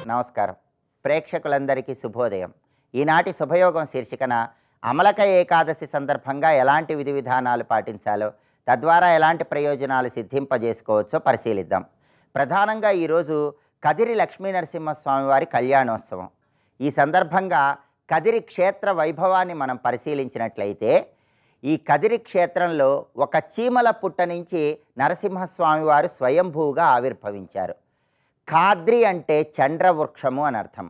నమస్కారం. ప్రేక్షకులందరికీ శుభోదయం. ఈనాటి శుభయోగం శీర్షికన అమలక ఏకాదశి సందర్భంగా ఎలాంటి విధి విధానాలు పాటించాలో, తద్వారా ఎలాంటి ప్రయోజనాలు సిద్ధింపజేసుకోవచ్చో పరిశీలిద్దాం. ప్రధానంగా ఈరోజు కదిరి లక్ష్మీనరసింహస్వామి వారి కళ్యాణోత్సవం. ఈ సందర్భంగా కదిరి క్షేత్ర వైభవాన్ని మనం పరిశీలించినట్లయితే, ఈ కదిరి క్షేత్రంలో ఒక చీమల పుట్ట నుంచి నరసింహస్వామి వారు స్వయంభూగా ఆవిర్భవించారు. ఖాద్రి అంటే చండ్రవృక్షము అని అర్థం.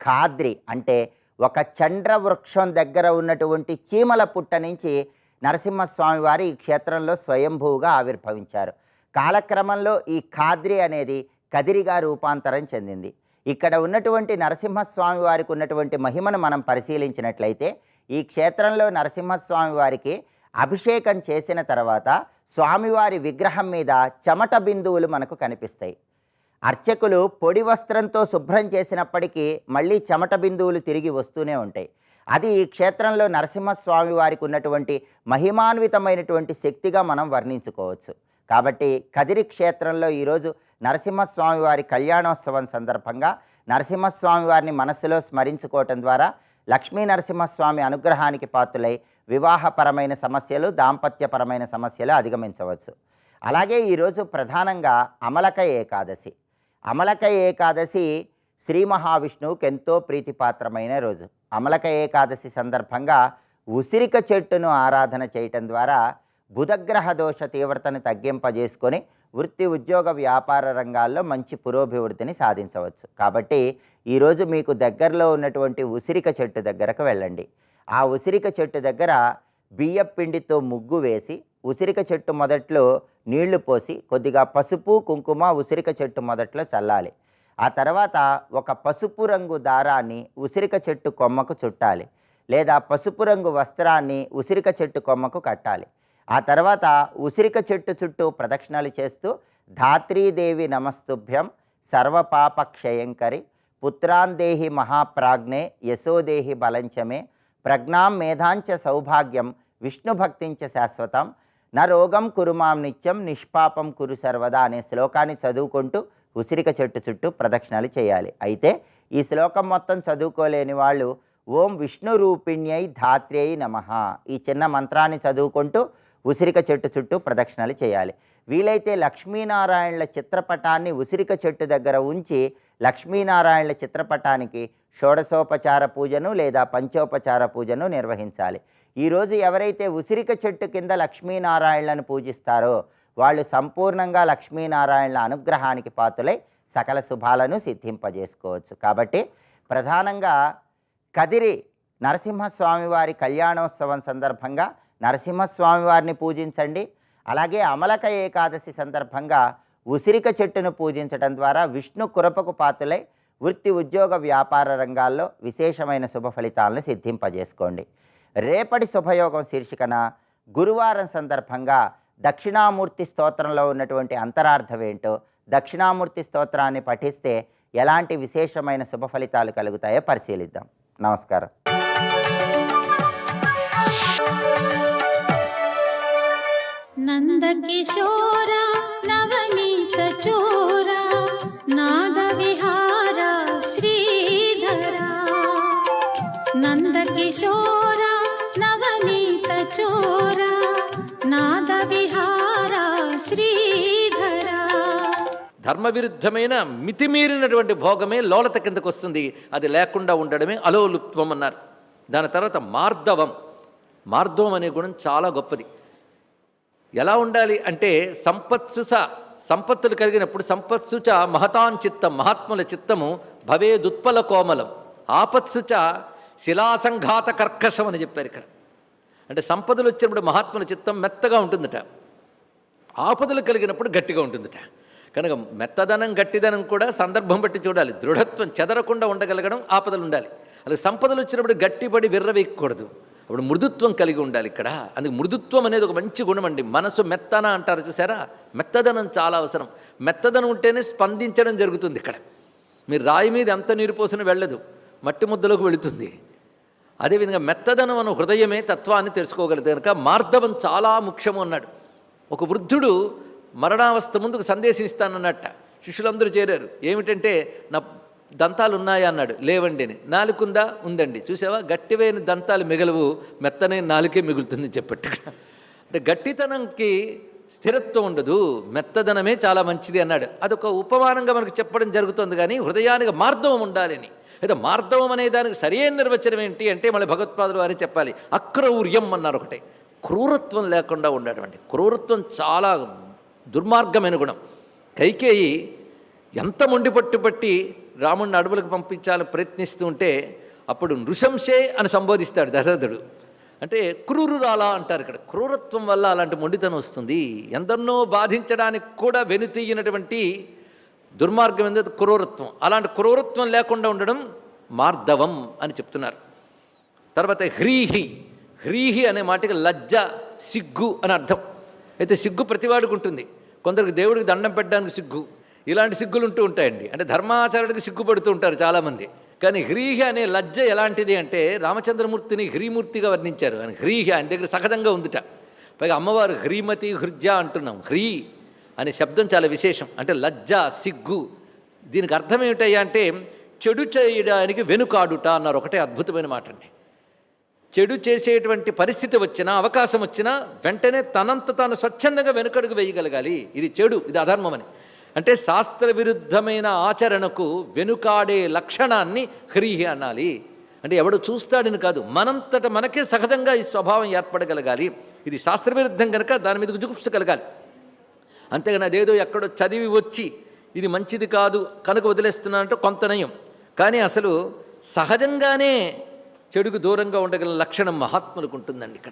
ఖాద్రి అంటే ఒక చండ్రవృక్షం దగ్గర ఉన్నటువంటి చీమల పుట్ట నుంచి నరసింహస్వామి వారు ఈ క్షేత్రంలో స్వయంభూగా ఆవిర్భవించారు. కాలక్రమంలో ఈ ఖాద్రి అనేది కదిరిగా రూపాంతరం చెందింది. ఇక్కడ ఉన్నటువంటి నరసింహస్వామి వారికి ఉన్నటువంటి మహిమను మనం పరిశీలించినట్లయితే, ఈ క్షేత్రంలో నరసింహస్వామి వారికి అభిషేకం చేసిన తర్వాత స్వామివారి విగ్రహం మీద చెమట బిందువులు మనకు కనిపిస్తాయి. అర్చకులు పొడి వస్త్రంతో శుభ్రం చేసినప్పటికీ మళ్ళీ చెమట బిందువులు తిరిగి వస్తూనే ఉంటాయి. అది ఈ క్షేత్రంలో నరసింహస్వామి వారికి ఉన్నటువంటి మహిమాన్వితమైనటువంటి శక్తిగా మనం వర్ణించుకోవచ్చు. కాబట్టి కదిరి క్షేత్రంలో ఈరోజు నరసింహస్వామి వారి కళ్యాణోత్సవం సందర్భంగా నరసింహస్వామి వారిని మనస్సులో స్మరించుకోవటం ద్వారా లక్ష్మీ నరసింహస్వామి అనుగ్రహానికి పాత్రులై వివాహపరమైన సమస్యలు, దాంపత్యపరమైన సమస్యలు అధిగమించవచ్చు. అలాగే ఈరోజు ప్రధానంగా అమలక ఏకాదశి. అమలక ఏకాదశి శ్రీ మహావిష్ణువుకి ఎంతో ప్రీతిపాత్రమైన రోజు. అమలక ఏకాదశి సందర్భంగా ఉసిరిక చెట్టును ఆరాధన చేయటం ద్వారా బుధగ్రహ దోష తీవ్రతను తగ్గింపజేసుకొని వృత్తి, ఉద్యోగ, వ్యాపార రంగాల్లో మంచి పురోభివృద్ధిని సాధించవచ్చు. కాబట్టి ఈరోజు మీకు దగ్గరలో ఉన్నటువంటి ఉసిరిక చెట్టు దగ్గరకు వెళ్ళండి. ఆ ఉసిరిక చెట్టు దగ్గర బియ్యపిండితో ముగ్గు వేసి ఉసిరిక చెట్టు మొదట్లో నీళ్లు పోసి కొద్దిగా పసుపు, కుంకుమ ఉసిరిక చెట్టు మొదట్లో చల్లాలి. ఆ తర్వాత ఒక పసుపు రంగు దారాన్ని ఉసిరిక చెట్టు కొమ్మకు చుట్టాలి, లేదా పసుపు రంగు వస్త్రాన్ని ఉసిరిక చెట్టు కొమ్మకు కట్టాలి. ఆ తర్వాత ఉసిరిక చెట్టు చుట్టూ ప్రదక్షిణలు చేస్తూ ధాత్రీదేవి నమస్తుభ్యం సర్వపాప క్షయంకరి పుత్రాందేహి మహాప్రాజ్ఞే యశోదేహి బలంచమే ప్రజ్ఞాం మేధాంచ సౌభాగ్యం విష్ణుభక్తించ శాశ్వతం నా రోగం కురుమాం నిత్యం నిష్పాపం కురు సర్వదా అనే శ్లోకాన్ని చదువుకుంటూ ఉసిరిక చెట్టు చుట్టూ ప్రదక్షిణలు చేయాలి. అయితే ఈ శ్లోకం మొత్తం చదువుకోలేని వాళ్ళు ఓం విష్ణు రూపిణ్యై ధాత్ర్యై నమః ఈ చిన్న మంత్రాన్ని చదువుకుంటూ ఉసిరిక చెట్టు చుట్టూ ప్రదక్షిణలు చేయాలి. వీలైతే లక్ష్మీనారాయణల చిత్రపటాన్ని ఉసిరిక చెట్టు దగ్గర ఉంచి లక్ష్మీనారాయణల చిత్రపటానికి షోడశోపచార పూజను లేదా పంచోపచార పూజను నిర్వహించాలి. ఈరోజు ఎవరైతే ఉసిరిక చెట్టు కింద లక్ష్మీనారాయణలను పూజిస్తారో వాళ్ళు సంపూర్ణంగా లక్ష్మీనారాయణల అనుగ్రహానికి పాత్రులై సకల శుభాలను సిద్ధింపజేసుకోవచ్చు. కాబట్టి ప్రధానంగా కదిరి నరసింహస్వామి వారి కళ్యాణోత్సవం సందర్భంగా నరసింహస్వామి వారిని పూజించండి. అలాగే అమలక ఏకాదశి సందర్భంగా ఉసిరిక చెట్టును పూజించడం ద్వారా విష్ణు కృపకు పాత్రులై వృత్తి, ఉద్యోగ, వ్యాపార రంగాల్లో విశేషమైన శుభ ఫలితాలను సిద్ధింపజేసుకోండి. రేపటి శుభయోగం శీర్షికన గురువారం సందర్భంగా దక్షిణామూర్తి స్తోత్రంలో ఉన్నటువంటి అంతరార్థం ఏంటో, దక్షిణామూర్తి స్తోత్రాన్ని పఠిస్తే ఎలాంటి విశేషమైన శుభ ఫలితాలు కలుగుతాయో పరిశీలిద్దాం. నమస్కారం. నందకిశోర నవనీత చోర నాద విహార శ్రీధర నందకిశోర నవనీత చోర నాద విహార శ్రీధర. ధర్మవిరుద్ధమైన మితిమీరినటువంటి భోగమే లోలత కిందకు వస్తుంది. అది లేకుండా ఉండడమే అలోలుప్త్వం అన్నారు. దాని తర్వాత మార్దవం. మార్దవం అనే గుణం చాలా గొప్పది. ఎలా ఉండాలి అంటే సంపత్సుస, సంపత్తులు కలిగినప్పుడు సంపత్సుచ మహతాన్ చిత్తం, మహాత్ముల చిత్తము భవేదుత్పల కోమలం ఆపత్సుచ శిలాసంఘాత కర్కశం అని చెప్పారు ఇక్కడ. అంటే సంపదలు వచ్చినప్పుడు మహాత్ముల చిత్తం మెత్తగా ఉంటుందట, ఆపదలు కలిగినప్పుడు గట్టిగా ఉంటుందట. కనుక మెత్తదనం, గట్టిదనం కూడా సందర్భం బట్టి చూడాలి. దృఢత్వం చెదరకుండా ఉండగలగడం ఆపదలు ఉండాలి. అలాగే సంపదలు వచ్చినప్పుడు గట్టిపడి విర్రవేయకూడదు, అప్పుడు మృదుత్వం కలిగి ఉండాలి ఇక్కడ. అందుకు మృదుత్వం అనేది ఒక మంచి గుణం అండి. మనసు మెత్తన అంటారు చూసారా, మెత్తదనం చాలా అవసరం. మెత్తదనం ఉంటేనే స్పందించడం జరుగుతుంది. ఇక్కడ మీరు రాయి మీద ఎంత నీరు పోసినా వెళ్ళదు, మట్టి ముద్దలోకి వెళుతుంది. అదేవిధంగా మెత్తదనం అన్న హృదయమే తత్వాన్ని తెలుసుకోగలదు. కనుక మార్దవం చాలా ముఖ్యము అన్నాడు. ఒక వృద్ధుడు మరణావస్థ ముందుకు సందేశం ఇస్తానన్నట్ట. శిష్యులందరూ చేరారు. ఏమిటంటే, నా దంతాలు ఉన్నాయా అన్నాడు. లేవండి అని. నాలుకుందా? ఉందండి. చూసావా, గట్టివైన దంతాలు మిగలవు, మెత్తనైన నాలుకే మిగులుతుంది చెప్పట్టుగా. అంటే గట్టితనంకి స్థిరత్వం ఉండదు, మెత్తదనమే చాలా మంచిది అన్నాడు. అదొక ఉపమానంగా మనకు చెప్పడం జరుగుతుంది. కానీ హృదయానికి మార్దవం ఉండాలి అని. అయితే మార్దవం అనే దానికి సరైన నిర్వచనం ఏంటి అంటే మళ్ళీ భగవత్పాదులు వారే చెప్పాలి. అక్రౌర్యం అన్నారు ఒకటే. క్రూరత్వం లేకుండా ఉండడం అండి. క్రూరత్వం చాలా దుర్మార్గమైన గుణం. కైకేయి ఎంత మొండి పట్టుబట్టి రాముడిని అడవులకు పంపించాలని ప్రయత్నిస్తూ ఉంటే అప్పుడు నృశంసే అని సంబోధిస్తాడు దశరథుడు. అంటే క్రూరురాలా అంటారు ఇక్కడ. క్రూరత్వం వల్ల అలాంటి మొండితనం వస్తుంది. ఎందరినో బాధించడానికి కూడా వెనుతీయనటువంటి దుర్మార్గం ఏందో క్రూరత్వం. అలాంటి క్రూరత్వం లేకుండా ఉండడం మార్దవం అని చెప్తున్నారు. తర్వాత హ్రీహి. హ్రీహి అనే మాటకి లజ్జ, సిగ్గు అని అర్థం. అయితే సిగ్గు ప్రతివాడికి ఉంటుంది. కొందరికి దేవుడికి దండం పెట్టడానికి సిగ్గు, ఇలాంటి సిగ్గులు ఉంటూ ఉంటాయండి. అంటే ధర్మాచరణకి సిగ్గుపడుతూ ఉంటారు చాలామంది. కానీ హ్రీహి అనే లజ్జ ఎలాంటిది అంటే రామచంద్రమూర్తిని హ్రీమూర్తిగా వర్ణించారు. అని హ్రీహి ఆయన దగ్గర సహజంగా ఉందిట. పైగా అమ్మవారు హ్రీమతి, హృజ అంటున్నాం. హ్రీ అనే శబ్దం చాలా విశేషం. అంటే లజ్జ, సిగ్గు. దీనికి అర్థం ఏమిటయ్యా అంటే చెడు చేయడానికి వెనుకాడుట అన్నారు. ఒకటే అద్భుతమైన మాట అండి. చెడు చేసేటువంటి పరిస్థితి వచ్చినా, అవకాశం వచ్చినా వెంటనే తనంత తాను స్వచ్ఛందంగా వెనుకడుగు వేయగలగాలి. ఇది చెడు, ఇది అధర్మం అని. అంటే శాస్త్ర విరుద్ధమైన ఆచరణకు వెనుకాడే లక్షణాన్ని హ్రీహి అనాలి. అంటే ఎవడు చూస్తాడని కాదు, మనంతట మనకే సహజంగా ఈ స్వభావం ఏర్పడగలగాలి. ఇది శాస్త్రవిరుద్ధం కనుక దాని మీద జుగుప్స కలగాలి. అంతేగాని అదేదో ఎక్కడో చదివి వచ్చి ఇది మంచిది కాదు కనుక వదిలేస్తున్నానంటే కొంత నయం. కానీ అసలు సహజంగానే చెడుకు దూరంగా ఉండగల లక్షణం మహాత్ములకు ఉంటుందండి ఇక్కడ.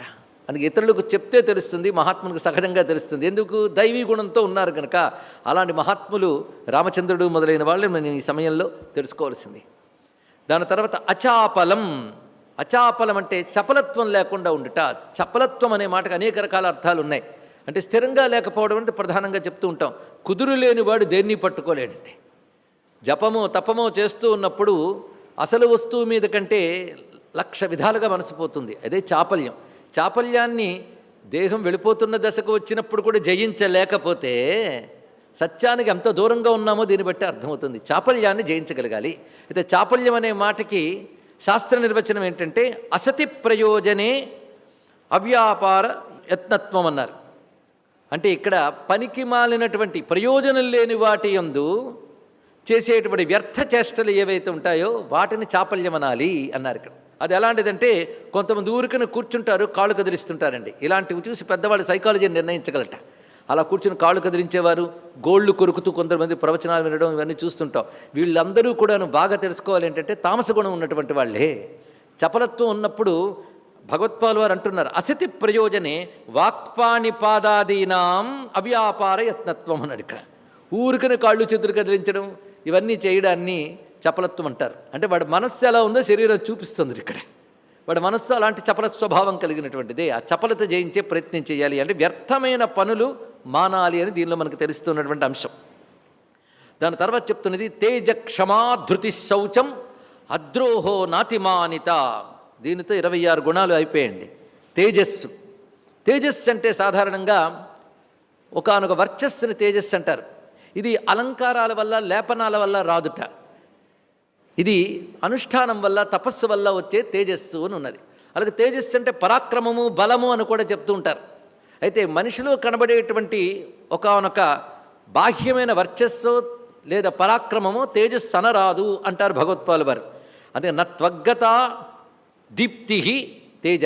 అందుకే ఇతరులకు చెప్తే తెలుస్తుంది, మహాత్ములకు సహజంగా తెలుస్తుంది. ఎందుకు? దైవీ గుణంతో ఉన్నారు కనుక. అలాంటి మహాత్ములు రామచంద్రుడు మొదలైన వాళ్ళు మనం ఈ సమయంలో తెలుసుకోవాల్సింది. దాని తర్వాత అచాపలం. అచాపలం అంటే చపలత్వం లేకుండా ఉండుట. చపలత్వం అనే మాటకు అనేక రకాల అర్థాలు ఉన్నాయి. అంటే స్థిరంగా లేకపోవడం అంటే ప్రధానంగా చెప్తూ ఉంటాం. కుదురు లేనివాడు దేన్ని పట్టుకోలేడండి. జపమో తపమో చేస్తూ ఉన్నప్పుడు అసలు వస్తువు మీద కంటే 1,00,000 విధాలుగా మనసిపోతుంది. అదే చాపల్యం. చాపల్యాన్ని దేహం వెళ్ళిపోతున్న దశకు వచ్చినప్పుడు కూడా జయించలేకపోతే సత్యానికి ఎంత దూరంగా ఉన్నామో దీన్ని బట్టి అర్థమవుతుంది. చాపల్యాన్ని జయించగలగాలి. అయితే చాపల్యం అనే మాటకి శాస్త్ర నిర్వచనం ఏంటంటే అసతి ప్రయోజనే అవ్యాపార యత్నత్వం అన్నారు. అంటే ఇక్కడ పనికి మాలినటువంటి ప్రయోజనం లేని వాటి యందు చేసేటువంటి వ్యర్థ చేష్టలు ఏవైతే ఉంటాయో వాటిని చాపల్యం అనాలి అన్నారు ఇక్కడ. అది ఎలాంటిదంటే కొంతమంది ఊరికనే కూర్చుంటారు, కాళ్ళు కదిలిస్తుంటారండి. ఇలాంటివి చూసి పెద్దవాళ్ళు సైకాలజీని నిర్ణయించగలట. అలా కూర్చుని కాళ్ళు కదిలించేవారు, గోళ్ళు కొరుకుతూ కొంతమంది ప్రవచనాలు వినడం ఇవన్నీ చూస్తుంటాం. వీళ్ళందరూ కూడాను బాగా తెలుసుకోవాలి ఏంటంటే తామస గుణం ఉన్నటువంటి వాళ్ళే. చపలత్వం ఉన్నప్పుడు భగవత్పాల్ వారు అంటున్నారు అసతి ప్రయోజనే వాక్పాణిపాదాదీనాం అవ్యాపార యత్నత్వం అన్నాడు ఇక్కడ. ఊరికనే కాళ్ళు చేతులు కదిలించడం ఇవన్నీ చేయడాన్ని చపలత్వం అంటారు. అంటే వాడి మనస్సు ఎలా ఉందో శరీరం చూపిస్తుంది ఇక్కడ. వాడి మనస్సు అలాంటి చపల స్వభావం కలిగినటువంటిదే. ఆ చపలత జయించే ప్రయత్నం చేయాలి. అంటే వ్యర్థమైన పనులు మానాలి అని దీనిలో మనకు తెలుస్తున్నటువంటి అంశం. దాని తర్వాత చెప్తున్నది తేజ క్షమా ధృతి శౌచం అద్రోహో నాతిమానిత. దీనితో 26 గుణాలు అయిపోయాయండి. తేజస్సు. తేజస్సు అంటే సాధారణంగా ఒకానొక వర్చస్సుని తేజస్సు అంటారు. ఇది అలంకారాల వల్ల లేపనాల వల్ల రాదుట. ఇది అనుష్ఠానం వల్ల తపస్సు వల్ల వచ్చే తేజస్సు అని ఉన్నది. అలాగే తేజస్సు అంటే పరాక్రమము బలము అని కూడా చెప్తూ ఉంటారు. అయితే మనిషిలో కనబడేటువంటి ఒకానొక బాహ్యమైన వర్చస్సు లేదా పరాక్రమము తేజస్సు అనరాదు అంటారు భగవత్పాల్ వారు. అందుకే నత్వగ్గత దీప్తి తేజ,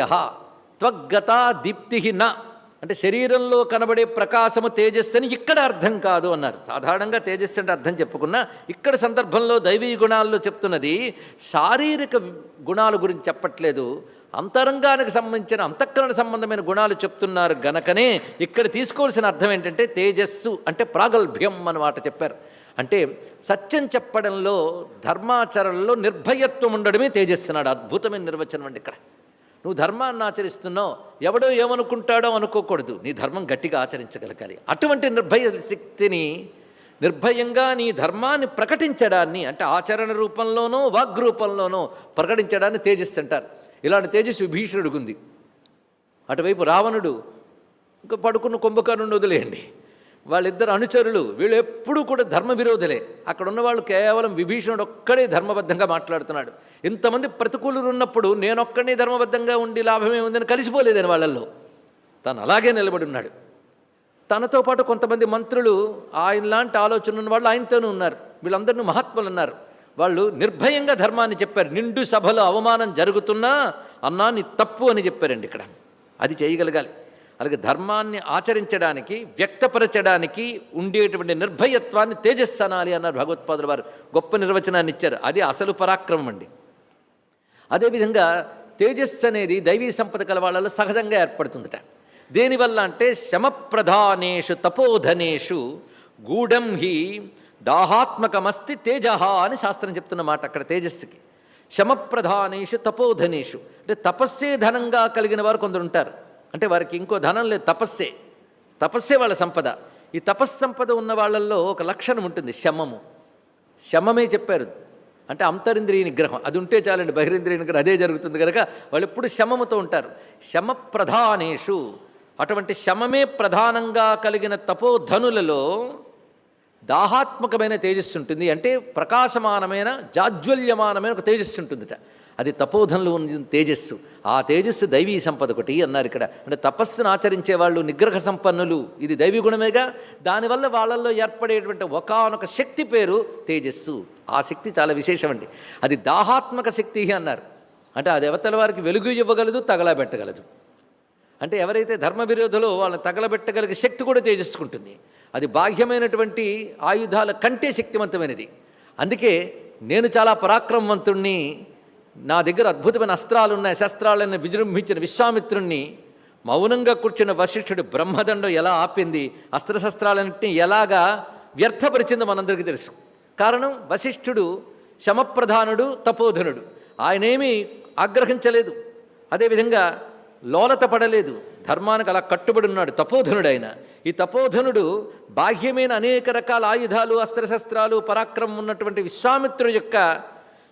త్వగ్గత దీప్తి న. అంటే శరీరంలో కనబడే ప్రకాశము తేజస్సు అని ఇక్కడ అర్థం కాదు అన్నారు. సాధారణంగా తేజస్సు అంటే అర్థం చెప్పుకున్నా ఇక్కడ సందర్భంలో దైవీ గుణాల్లో చెప్తున్నది శారీరక గుణాల గురించి చెప్పట్లేదు, అంతరంగానికి సంబంధించిన అంతఃకరణ సంబంధమైన గుణాలు చెప్తున్నారు గనకనే ఇక్కడ తీసుకోవాల్సిన అర్థం ఏంటంటే తేజస్సు అంటే ప్రాగల్భ్యం అన్నమాట చెప్పారు. అంటే సత్యం చెప్పడంలో ధర్మాచరణలో నిర్భయత్వం ఉండడమే తేజస్సు అన్నాడు. అద్భుతమైన నిర్వచనం అండి ఇక్కడ. నువ్వు ధర్మాన్ని ఆచరిస్తున్నావు, ఎవడో ఏమనుకుంటాడో అనుకోకూడదు, నీ ధర్మం గట్టిగా ఆచరించగలగాలి. అటువంటి నిర్భయ శక్తిని నిర్భయంగా నీ ధర్మాన్ని ప్రకటించడాన్ని అంటే ఆచరణ రూపంలోనో వాగ్రూపంలోనో ప్రకటించడాన్ని తేజస్సు అంటారు. ఇలాంటి తేజస్సు విభీషణుడికి ఉంది. అటువైపు రావణుడు ఇంకా పడుకున్న కుంభకర్ణుని వదిలేయండి. వాళ్ళిద్దరు అనుచరులు, వీళ్ళు ఎప్పుడూ కూడా ధర్మ విరోధులే. అక్కడ ఉన్న వాళ్ళు కేవలం విభీషణుడు ఒక్కడే ధర్మబద్ధంగా మాట్లాడుతున్నాడు. ఇంతమంది ప్రతికూలులు ఉన్నప్పుడు నేనొక్కడే ధర్మబద్ధంగా ఉండి లాభమే ఉందని కలిసిపోలేదని వాళ్ళల్లో. తను అలాగే నిలబడి ఉన్నాడు. తనతో పాటు కొంతమంది మంత్రులు ఆయనలాంటి ఆలోచన ఉన్న వాళ్ళు ఆయనతోనూ ఉన్నారు. వీళ్ళందరినీ మహాత్ములు ఉన్నారు. వాళ్ళు నిర్భయంగా ధర్మాన్ని చెప్పారు. నిండు సభలో అవమానం జరుగుతున్నా అన్నా నీ తప్పు అని చెప్పారండి. ఇక్కడ అది చేయగలగాలి. అలాగే ధర్మాన్ని ఆచరించడానికి, వ్యక్తపరచడానికి ఉండేటువంటి నిర్భయత్వాన్ని తేజస్సు అనాలి అన్నారు భగవత్పాదుల వారు. గొప్ప నిర్వచనాన్ని ఇచ్చారు. అది అసలు పరాక్రమం అండి. అదేవిధంగా తేజస్సు అనేది దైవీ సంపద కల వాళ్ళలో సహజంగా ఏర్పడుతుందట. దేనివల్ల అంటే శమప్రధానేషు తపోధనేషు గూఢం హి దాహాత్మకమస్తి తేజ అని శాస్త్రం చెప్తున్న మాట అక్కడ తేజస్సుకి. శమప్రధానేషు తపోధనేషు అంటే తపస్సే ధనంగా కలిగిన వారు కొందరు ఉంటారు. అంటే వారికి ఇంకో ధనం లేదు, తపస్సే వాళ్ళ సంపద. ఈ తపస్సంపద ఉన్న వాళ్ళల్లో ఒక లక్షణం ఉంటుంది, శమము. శమమే చెప్పారు అంటే అంతరింద్రియ నిగ్రహం. అది ఉంటే చాలండి, బహిరింద్రియ నిగ్రహం అదే జరుగుతుంది కనుక వాళ్ళు ఎప్పుడు శమముతో ఉంటారు. శమ ప్రధానేషు అటువంటి శమమే ప్రధానంగా కలిగిన తపోధనులలో దాహాత్మకమైన తేజస్సు ఉంటుంది. అంటే ప్రకాశమానమైన జాజ్వల్యమానమైన ఒక తేజస్సు ఉంటుందిట. అది తపోధనలో ఉన్న తేజస్సు. ఆ తేజస్సు దైవీ సంపద ఒకటి అన్నారు ఇక్కడ. అంటే తపస్సును ఆచరించే వాళ్ళు నిగ్రహ సంపన్నులు, ఇది దైవీ గుణమేగా. దానివల్ల వాళ్ళల్లో ఏర్పడేటువంటి ఒకానొక శక్తి పేరు తేజస్సు. ఆ శక్తి చాలా విశేషం అండి. అది దాహాత్మక శక్తి అన్నారు. అంటే అది అవతల వారికి వెలుగు ఇవ్వగలదు, తగలబెట్టగలదు. అంటే ఎవరైతే ధర్మ విరోధులో వాళ్ళని తగలబెట్టగలిగే శక్తి కూడా తేజస్సుకుంటుంది. అది బాహ్యమైనటువంటి ఆయుధాల కంటే శక్తివంతమైనది. అందుకే నేను చాలా పరాక్రమవంతుణ్ణి, నా దగ్గర అద్భుతమైన అస్త్రాలున్నాయి, శస్త్రాలను విజృంభించిన విశ్వామిత్రుణ్ణి మౌనంగా కూర్చున్న వశిష్ఠుడు బ్రహ్మదండం ఎలా ఆపింది, అస్త్రశస్త్రాలన్నింటినీ ఎలాగా వ్యర్థపరిచిందో మనందరికీ తెలుసు. కారణం వశిష్ఠుడు శమప్రధానుడు, తపోధనుడు. ఆయనేమీ ఆగ్రహించలేదు, అదేవిధంగా లోలత పడలేదు, ధర్మానికి అలా కట్టుబడి ఉన్నాడు. తపోధనుడు ఆయన. ఈ తపోధనుడు బాహ్యమైన అనేక రకాల ఆయుధాలు, అస్త్రశస్త్రాలు, పరాక్రమం ఉన్నటువంటి విశ్వామిత్రుడు యొక్క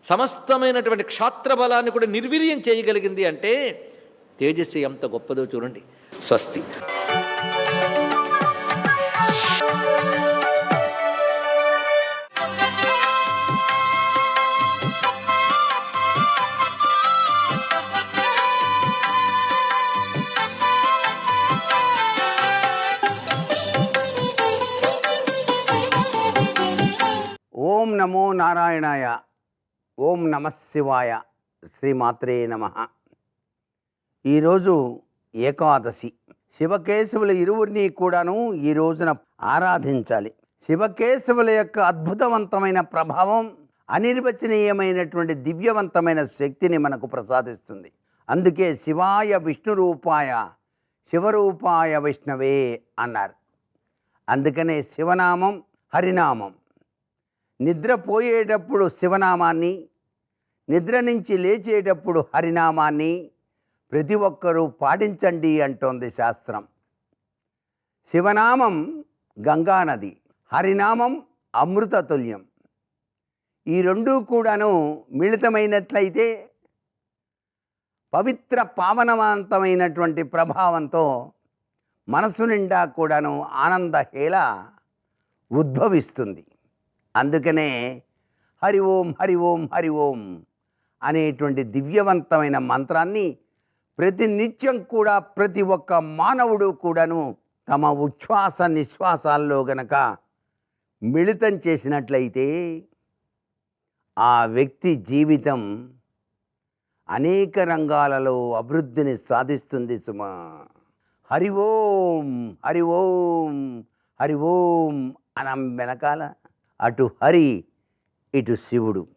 సమస్తమైనటువంటి క్షాత్రబలాన్ని కూడా నిర్వీర్యం చేయగలిగింది. అంటే తేజస్సు ఎంత గొప్పదో చూడండి. స్వస్తి. ఓం నమో నారాయణాయ. ఓం నమః శివాయ. శ్రీమాత్రే నమః. ఈరోజు ఏకాదశి. శివకేశవుల ఇరువురిని కూడాను ఈ రోజున ఆరాధించాలి. శివకేశవుల యొక్క అద్భుతవంతమైన ప్రభావం అనిర్వచనీయమైనటువంటి దివ్యవంతమైన శక్తిని మనకు ప్రసాదిస్తుంది. అందుకే శివాయ విష్ణు రూపాయ శివరూపాయ విష్ణవే అన్నారు. అందుకనే శివనామం, హరినామం. నిద్రపోయేటప్పుడు శివనామాన్ని, నిద్ర నుంచి లేచేటప్పుడు హరినామాన్ని ప్రతి ఒక్కరూ పాటించండి అంటోంది శాస్త్రం. శివనామం గంగానది, హరినామం అమృతతుల్యం. ఈ రెండూ కూడాను మిళితమైనట్లయితే పవిత్ర పావనవంతమైనటువంటి ప్రభావంతో మనసు నిండా కూడాను ఆనందహేళ ఉద్భవిస్తుంది. అందుకనే హరి ఓం హరి ఓం హరి ఓం అనేటువంటి దివ్యవంతమైన మంత్రాన్ని ప్రతినిత్యం కూడా ప్రతి ఒక్క మానవుడు కూడాను తమ ఉచ్ఛ్వాస నిశ్వాసాల్లో గనక మిళితం చేసినట్లయితే ఆ వ్యక్తి జీవితం అనేక రంగాలలో అభివృద్ధిని సాధిస్తుంది సుమా. హరి ఓం హరి ఓం హరి ఓం అనం వెనకాల అటు హరి ఇటు శివుడు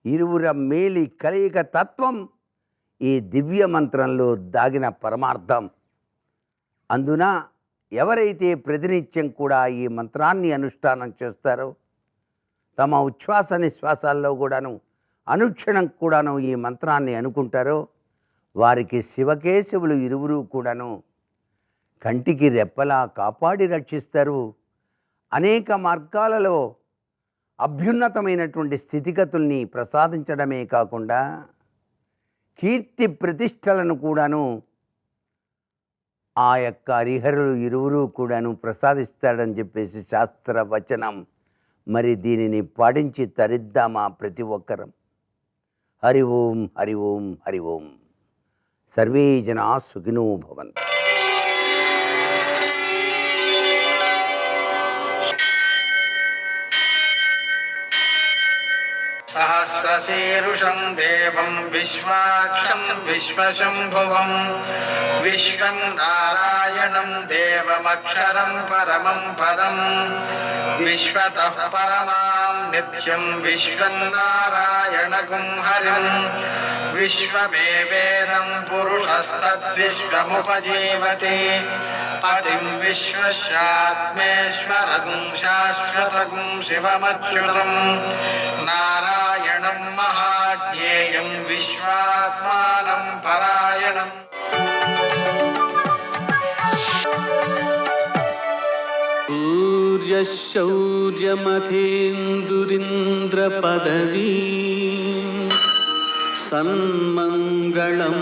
ఇరువుర మేలి కలయిక తత్వం ఈ దివ్య మంత్రంలో దాగిన పరమార్థం. అందున ఎవరైతే ప్రతినిత్యం కూడా ఈ మంత్రాన్ని అనుష్ఠానం చేస్తారో, తమ ఉచ్ఛ్వాస నిశ్వాసాల్లో కూడాను అనుక్షణం కూడాను ఈ మంత్రాన్ని అనుకుంటారో, వారికి శివకేశవులు ఇరువురు కూడాను కంటికి రెప్పలా కాపాడి రక్షిస్తారు. అనేక మార్గాలలో అభ్యున్నతమైనటువంటి స్థితిగతుల్ని ప్రసాదించడమే కాకుండా కీర్తి ప్రతిష్టలను కూడాను ఆ యొక్క హరిహరులు ఇరువురు కూడాను ప్రసాదిస్తాడని చెప్పేసి శాస్త్ర వచనం. మరి దీనిని పాటించి తరిద్దామా ప్రతి ఒక్కరం? హరి ఓం హరి ఓం హరి ఓం. సర్వే జనా సుఖినో భవంతు. సహస్రశీరుషం దేవం విశ్వాక్షం విశ్వశంభువం విశ్వం నారాయణం దేవమక్షరం పరమం పదం విశ్వతః పరమాం నిత్యం విశ్వం నారాయణగుం హరిం విశ్వమేవేదం పురుషస్తద్విశ్వముపజీవతి పతిం విశ్వస్యాత్మేశ్వరం శాశ్వతం శివమచ్యుతం నారాయణం మహాజ్ఞేయం విశ్వాత్మానం పరాయణం. సూర్యశౌర్యమథేందురింద్రపదవీ సన్మంగళం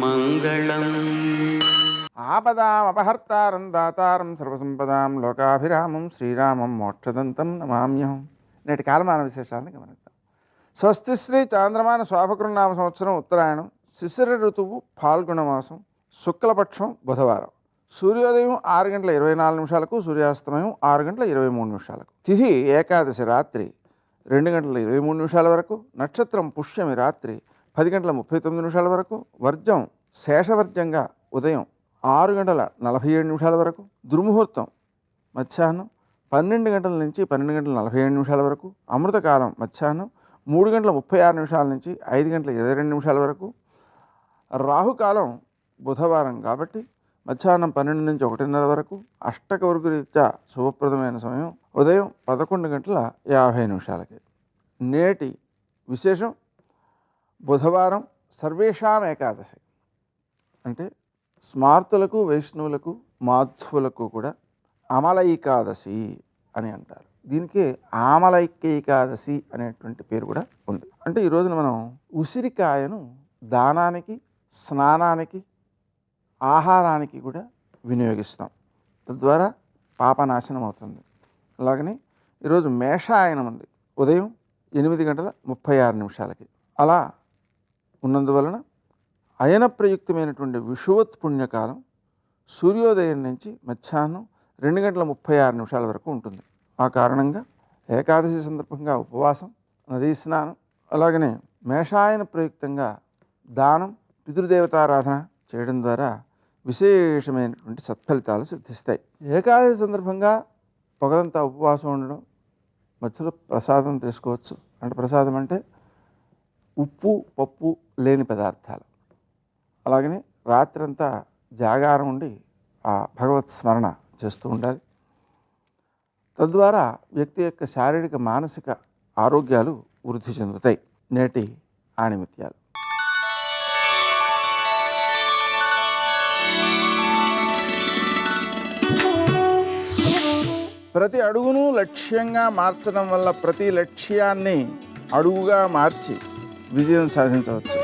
మంగళం. ఆపదామపహర్తారం దాతారం సర్వసంపదాం లోకాభిరామం శ్రీరామం మోక్షదంతం నమామ్యహం. నేటి కాలమాన విశేషాలను గమనిద్దాం. స్వస్తి శ్రీ చాంద్రమాన శోభకృన్నామ సంవత్సరం ఉత్తరాయణం, శిశిర ఋతువు ఫాల్గుణ మాసం, శుక్లపక్షం బుధవారం. సూర్యోదయం 6:24 సూర్యాస్తమయం 6:23. తిథి ఏకాదశి రాత్రి 2:23 వరకు. నక్షత్రం పుష్యమి రాత్రి 10:39 వరకు. వర్జం శేషవర్జంగా ఉదయం 6:47 వరకు. దుర్ముహూర్తం మధ్యాహ్నం 12 గంటల నుంచి 12:47 వరకు. అమృతకాలం మధ్యాహ్నం 3:36 నుంచి 5:22 వరకు. రాహుకాలం బుధవారం కాబట్టి మధ్యాహ్నం 12 నుంచి 1:30 వరకు. అష్టకవర్గరీత్యా శుభప్రదమైన సమయం ఉదయం 11:50. నేటి విశేషం బుధవారం సర్వేషాం ఏకాదశి. అంటే స్మార్తులకు, వైష్ణవులకు, మాధ్వులకు కూడా అమలైకాదశి అని అంటారు. దీనికి ఆమలైకేకాదశి అనేటువంటి పేరు కూడా ఉంది. అంటే ఈ రోజున మనం ఉసిరికాయను దానానికి, స్నానానికి, ఆహారానికి కూడా వినియోగిస్తాం. తద్వారా పాపనాశనం అవుతుంది. అలాగని ఈరోజు మేషాయనం ఉంది ఉదయం 8:36. అలా ఉన్నందువలన అయన ప్రయుక్తమైనటువంటి విషువత్ పుణ్యకాలం సూర్యోదయం నుంచి మధ్యాహ్నం 2:36 వరకు ఉంటుంది. ఆ కారణంగా ఏకాదశి సందర్భంగా ఉపవాసం, నదీ స్నానం, అలాగనే మేషాయన ప్రయుక్తంగా దానం, పితృదేవతారాధన చేయడం ద్వారా విశేషమైనటువంటి సత్ఫలితాలు సిద్ధిస్తాయి. ఏకాదశి సందర్భంగా పగలంతా ఉపవాసం ఉండడం, మధ్యలో ప్రసాదం తీసుకోవచ్చు. అంటే ప్రసాదం అంటే ఉప్పు పప్పు లేని పదార్థాలు. అలాగనే రాత్రంతా జాగారం ఉండి ఆ భగవత్ స్మరణ చేస్తూ ఉండాలి. తద్వారా వ్యక్తి యొక్క శారీరక మానసిక ఆరోగ్యాలు వృద్ధి చెందుతాయి. నేటి ఆణిముత్యాలు. ప్రతి అడుగును లక్ష్యంగా మార్చడం వల్ల ప్రతి లక్ష్యాన్ని అడుగుగా మార్చి విజయం సాధించవచ్చు.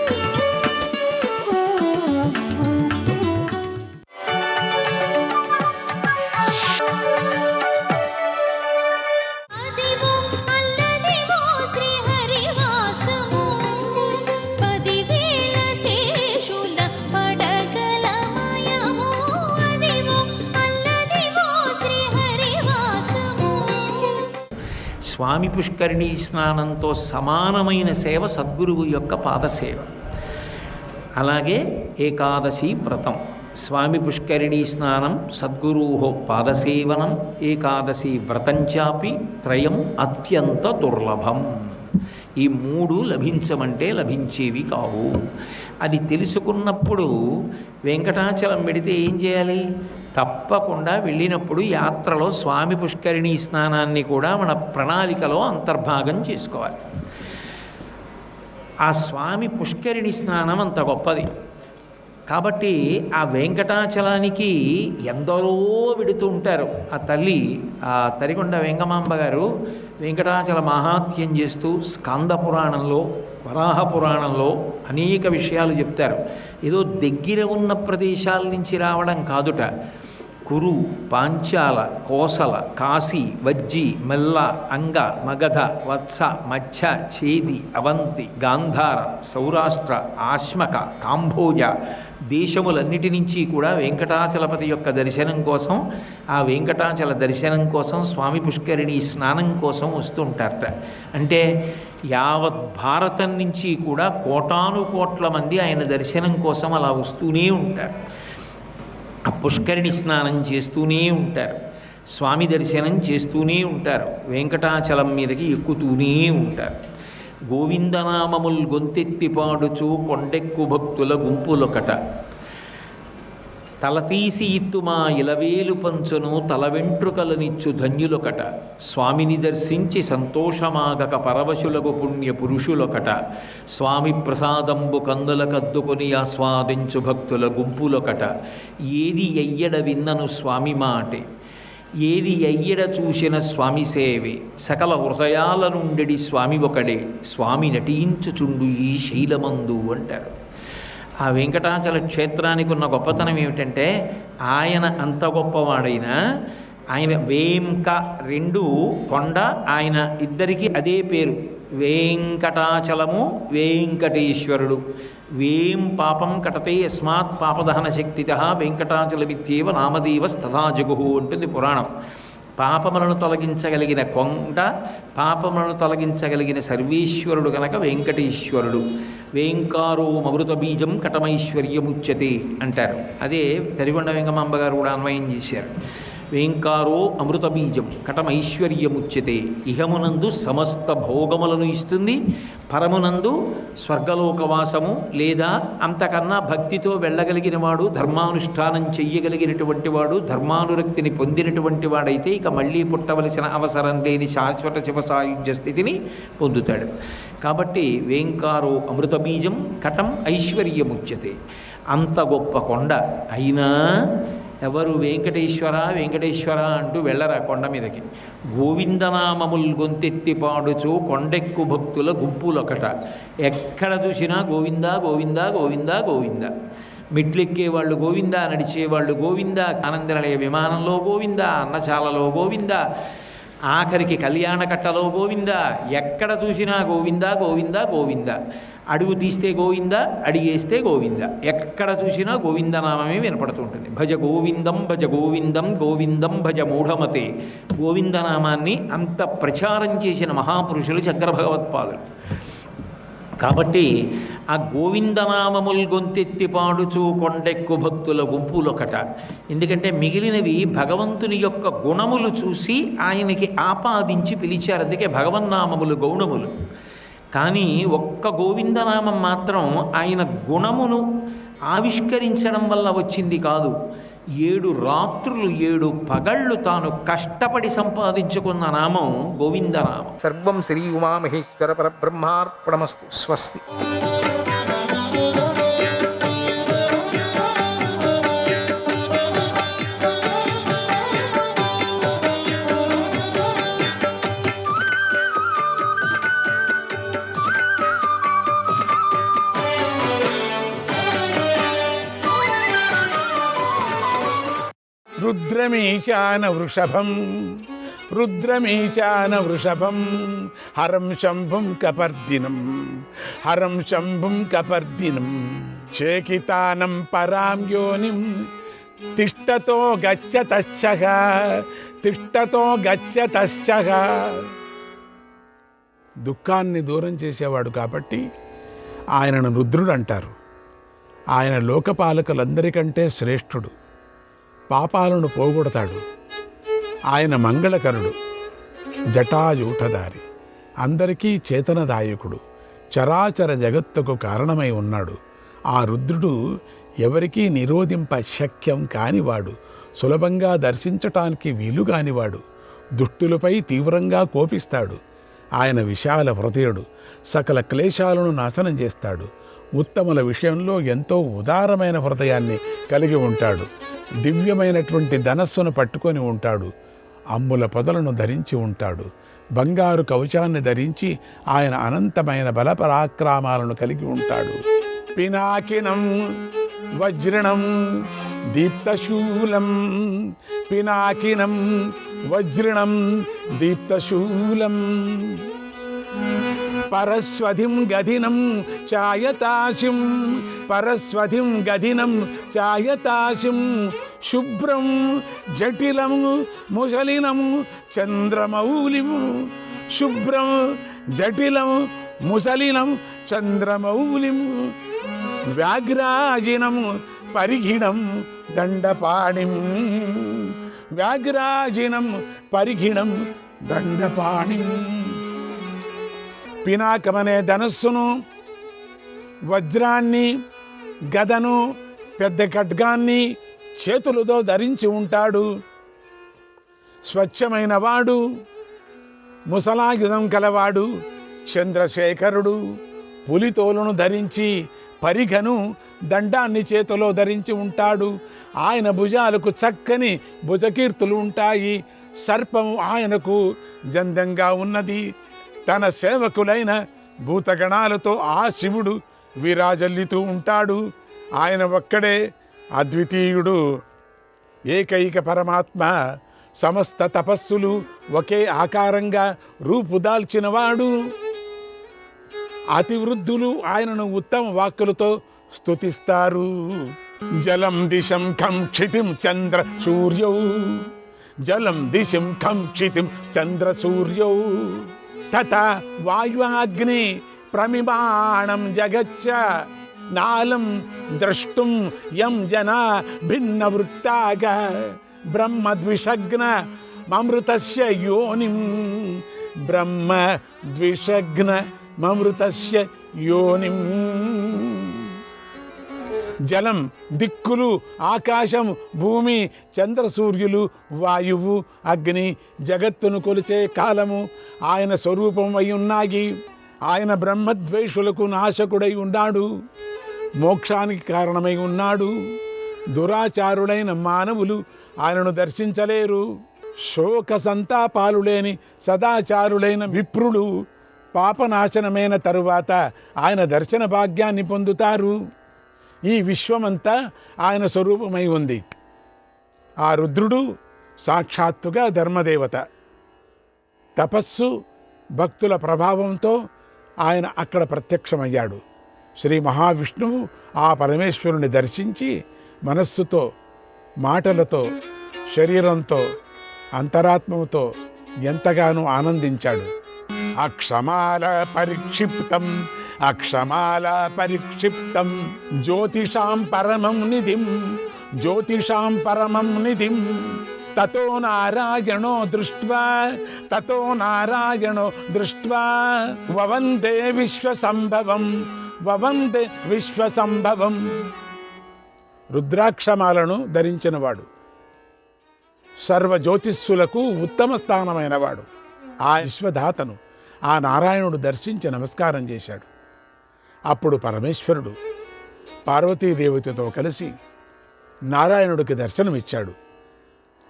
అదివో అల్లదివో శ్రీహరివాసము 10,000 శేషుల పడగలమయము. అదివో అల్లదివో శ్రీహరివాసము. స్వామి పుష్కరిణీ స్నానంతో సమానమైన సేవ సద్గురువు యొక్క పాదసేవ. అలాగే ఏకాదశి వ్రతం, స్వామి పుష్కరిణీ స్నానం, సద్గురు పాదసేవనం, ఏకాదశి వ్రతంచాపి త్రయం అత్యంత దుర్లభం. ఈ 3 లభించమంటే లభించేవి కావు. అది తెలుసుకున్నప్పుడు వెంకటాచలం పెడితే ఏం చేయాలి? తప్పకుండా వెళ్ళినప్పుడు యాత్రలో స్వామి పుష్కరిణీ స్నానాన్ని కూడా మన ప్రణాళికలో అంతర్భాగం చేసుకోవాలి. ఆ స్వామి పుష్కరిణి స్నానం అంత గొప్పది కాబట్టి ఆ వెంకటాచలానికి ఎందరో వెడుతూ ఉంటారు. ఆ తల్లి, ఆ తరికొండ వెంగమాంబ గారు వెంకటాచల మహాత్యం చేస్తూ స్కంద పురాణంలో, వరాహ పురాణంలో అనేక విషయాలు చెప్తారు. ఏదో దగ్గర ఉన్న ప్రదేశాల నుంచి రావడం కాదుట. కురు, పాంచాల, కోసల, కాశీ, వజ్జి, మెల్ల, అంగ, మగధ, వత్స, మచ్చ, చేది, అవంతి, గాంధార, సౌరాష్ట్ర, ఆశ్మక, కాంభోజ దేశములన్నిటి నుంచి కూడా వెంకటాచలపతి యొక్క దర్శనం కోసం, ఆ వెంకటాచల దర్శనం కోసం స్వామి పుష్కరిణి స్నానం కోసం వస్తుంటారట. అంటే యావత్ భారతం నుంచి కూడా కోటాను కోట్ల మంది ఆయన దర్శనం కోసం అలా వస్తూనే ఉంటారు. ఆ పుష్కరిణి స్నానం చేస్తూనే ఉంటారు, స్వామి దర్శనం చేస్తూనే ఉంటారు, వెంకటాచలం మీదకి ఎక్కుతూనే ఉంటారు. గోవిందనామముల్ గొంతెత్తి పాడుచు కొండెక్కు భక్తుల గుంపులొకట, తలతీసి ఇత్తుమా ఇలవేలు పంచును తల వెంట్రుకలనిచ్చు ధన్యులొకట, స్వామిని దర్శించి సంతోషమాగక పరవశులకు పుణ్య పురుషులొకట, స్వామి ప్రసాదంబు కందుల కద్దుకొని ఆస్వాదించు భక్తుల గుంపులొకట, ఏది ఎయ్యడ విన్నను స్వామి మాటే, ఏది ఎయ్యడ చూసిన స్వామి సేవే, సకల హృదయాల నుండి స్వామి ఒకడే, స్వామి నటించుచుండు ఈ శైలమందు అంటారు. ఆ వెంకటాచల క్షేత్రానికి ఉన్న గొప్పతనం ఏమిటంటే, ఆయన అంత గొప్పవాడైనా ఆయన వేంక రెండు కొండ, ఆయన ఇద్దరికి అదే పేరు, వెంకటాచలము వెంకటేశ్వరుడు. వేం పాపం కటతే యస్మాత్ పాపదహన శక్తిత వెంకటాచలమిత్యేవ నామదేవ స్థలా జగుహు ఉంటుంది పురాణం. పాపములను తొలగించగలిగిన కొండ, పాపములను తొలగించగలిగిన సర్వేశ్వరుడు గనక వెంకటేశ్వరుడు. వేంకారో అమృత బీజం కటమైశ్వర్యముచ్యతే అంటారు. అదే తరిగొండ వెంగమాంబ గారు కూడా అన్వయం చేశారు. వేంకారో అమృత బీజం కటమైశ్వర్యముచ్యతే, ఇహమునందు సమస్త భోగములను ఇస్తుంది, పరమునందు స్వర్గలోకవాసము లేదా అంతకన్నా భక్తితో వెళ్ళగలిగిన వాడు, ధర్మానుష్ఠానం చెయ్యగలిగినటువంటి వాడు, ధర్మానురక్తిని పొందినటువంటి వాడైతే ఇక మళ్ళీ పుట్టవలసిన అవసరం లేని శాశ్వత శివ సాయుధ్య స్థితిని పొందుతాడు. కాబట్టి వేంకారో అమృత బీజం కటం ఐశ్వర్యముచ్యతే. అంత గొప్ప కొండ అయినా ఎవరు వెంకటేశ్వర వెంకటేశ్వర అంటూ వెళ్ళరా కొండ మీదకి. గోవిందనామముల్ గొంతెత్తి పాడుచు కొండెక్కు భక్తుల గుంపులొకట, ఎక్కడ చూసినా గోవింద గోవింద గోవింద గోవింద. మెట్లెక్కేవాళ్ళు గోవింద, నడిచేవాళ్ళు గోవింద, ఆనందనిలయ విమానంలో గోవింద, అన్నశాలలో గోవింద, ఆఖరికి కళ్యాణకట్టలో గోవింద, ఎక్కడ చూసినా గోవింద గోవింద గోవింద. అడుగు తీస్తే గోవింద, అడిగేస్తే గోవింద, ఎక్కడ చూసినా గోవిందనామమే వినపడుతుంటుంది. భజ గోవిందం భజ గోవిందం గోవిందం భజ మూఢమతే. గోవిందనామాన్ని అంత ప్రచారం చేసిన మహాపురుషులు శంకర భగవత్పాదులు. కాబట్టి ఆ గోవిందనామముల్ గొంతెత్తి పాడుచు కొండెక్కు భక్తుల గుంపులొకట. ఎందుకంటే మిగిలినవి భగవంతుని యొక్క గుణములు చూసి ఆయనకి ఆపాదించి పిలిచారు, అందుకే భగవన్నామములు గౌణములు. కానీ ఒక్క గోవిందనామం మాత్రం ఆయన గుణమును ఆవిష్కరించడం వల్ల వచ్చింది కాదు. 7 రాత్రులు 7 పగళ్ళు తాను కష్టపడి సంపాదించుకున్న నామం గోవిందనామం. సర్వం శ్రీ ఉమామహేశ్వర పరబ్రహ్మార్పణమస్తు. స్వస్తి. రుద్రమీశాన వృషభం రుద్రమీశాన వృషభం హరం శంభుం కపర్దినం హరం శంభుం కపర్దినం చేకితానం పరాం యోనిం తిష్టతో గచ్చతశ్చః తిష్టతో గచ్చతశ్చః. దుఃఖాన్ని దూరం చేసేవాడు కాబట్టి ఆయనను రుద్రుడు అంటారు. ఆయన లోకపాలకులందరికంటే శ్రేష్ఠుడు, పాపాలను పోగొడతాడు. ఆయన మంగళకరుడు, జటాజూటధారి, అందరికీ చేతనదాయకుడు, చరాచర జగత్తుకు కారణమై ఉన్నాడు. ఆ రుద్రుడు ఎవరికీ నిరోధింప శక్యం కానివాడు, సులభంగా దర్శించటానికి వీలుగానివాడు, దుష్టులపై తీవ్రంగా కోపిస్తాడు. ఆయన విశాల హృదయుడు, సకల క్లేశాలను నాశనం చేస్తాడు. ఉత్తముల విషయంలో ఎంతో ఉదారమైన హృదయాన్ని కలిగి ఉంటాడు. దివ్యమైనటువంటి ధనస్సును పట్టుకొని ఉంటాడు. అమ్ముల పొదలను ధరించి ఉంటాడు. బంగారు కవచాన్ని ధరించి ఆయన అనంతమైన బలపరాక్రమాలను కలిగి ఉంటాడు. పినాకినం వజ్రణం దీప్తశూలం, పినాకినం వజ్రణం దీప్తశూలం, పరస్వధిం గదినం ఛాయతాశిం, పరస్వధిం గదినం ఛాయతాశిం, శుభ్రం జటిలం ముసలినం చంద్రమౌళిం, శుభ్రం జటిలం ముసలినం చంద్రమౌళిం, వ్యాఘ్రాజినం పరిఘిణం దండపాణిం, వ్యాఘ్రాజినం పరిఘిణం దండపాణిం. పినాకమనే ధనస్సును, వజ్రాన్ని, గదను, పెద్ద ఖడ్గాన్ని చేతులతో ధరించి ఉంటాడు. స్వచ్ఛమైన వాడు, ముసలాయుధం కలవాడు చంద్రశేఖరుడు. పులితోలును ధరించి పరిఘను, దండాన్ని చేతిలో ధరించి ఉంటాడు. ఆయన భుజాలకు చక్కని భుజకీర్తులు ఉంటాయి. సర్పము ఆయనకు జందంగా ఉన్నది. తన సేవకులైన భూతగణాలతో ఆ శివుడు విరాజల్లుతూ ఉంటాడు. ఆయన ఒక్కడే అద్వితీయుడు, ఏకైక పరమాత్మ. సమస్త తపస్సులు ఒకే ఆకారంగా రూపుదాల్చినవాడు. అతివృద్ధులు ఆయనను ఉత్తమ వాక్కులతో స్తుతిస్తారు. జలం దిశం ఖం క్షితిం చంద్ర సూర్యౌ, జలం దిశం ఖం క్షితిం చంద్ర సూర్యౌ, తథా వాయువాగ్ని ప్రమిమాణం జగచ్చ, నాలం ద్రష్టుం యం జనా భిన్న వృత్తాగ, బ్రహ్మ ద్విషగ్న మమృతస్య యోనిం, బ్రహ్మ ద్విషగ్న మమృతస్య యోనిం. జలం దిక్కులు, ఆకాశం, భూమి, చంద్ర సూర్యులు, వాయువు, అగ్ని జగత్తును కొలిచే కాలము ఆయన స్వరూపం అయి ఉన్నాయి. ఆయన బ్రహ్మద్వేషులకు నాశకుడై ఉన్నాడు, మోక్షానికి కారణమై ఉన్నాడు. దురాచారులైన మానవులు ఆయనను దర్శించలేరు. శోక సంతాపాలు లేని సదాచారులైన విప్రులు పాపనాశనమైన తరువాత ఆయన దర్శన భాగ్యాన్ని పొందుతారు. ఈ విశ్వమంతా ఆయన స్వరూపమై ఉంది. ఆ రుద్రుడు సాక్షాత్తుగా ధర్మదేవత. తపస్సు, భక్తుల ప్రభావంతో ఆయన అక్కడ ప్రత్యక్షమయ్యాడు. శ్రీ మహావిష్ణువు ఆ పరమేశ్వరుని దర్శించి మనస్సుతో, మాటలతో, శరీరంతో, అంతరాత్మతో ఎంతగానో ఆనందించాడు. అక్షమాల పరిక్షిప్తం, అక్షమాల పరిక్షిప్తం, జ్యోతిషాం పరమం నిధిం, జ్యోతిషాం పరమం నిధిం, తతో నారాయణో దృష్ట్వా, తతో నారాయణో దృష్ట్వా, వవందే విశ్వసంభవం, వవందే విశ్వసంభవం. రుద్రాక్షమాలను ధరించినవాడు, సర్వ జ్యోతిస్సులకు ఉత్తమ స్థానమైనవాడు. ఆ విశ్వధాతను ఆ నారాయణుడు దర్శించి నమస్కారం చేశాడు. అప్పుడు పరమేశ్వరుడు పార్వతీదేవతతో కలిసి నారాయణుడికి దర్శనమిచ్చాడు.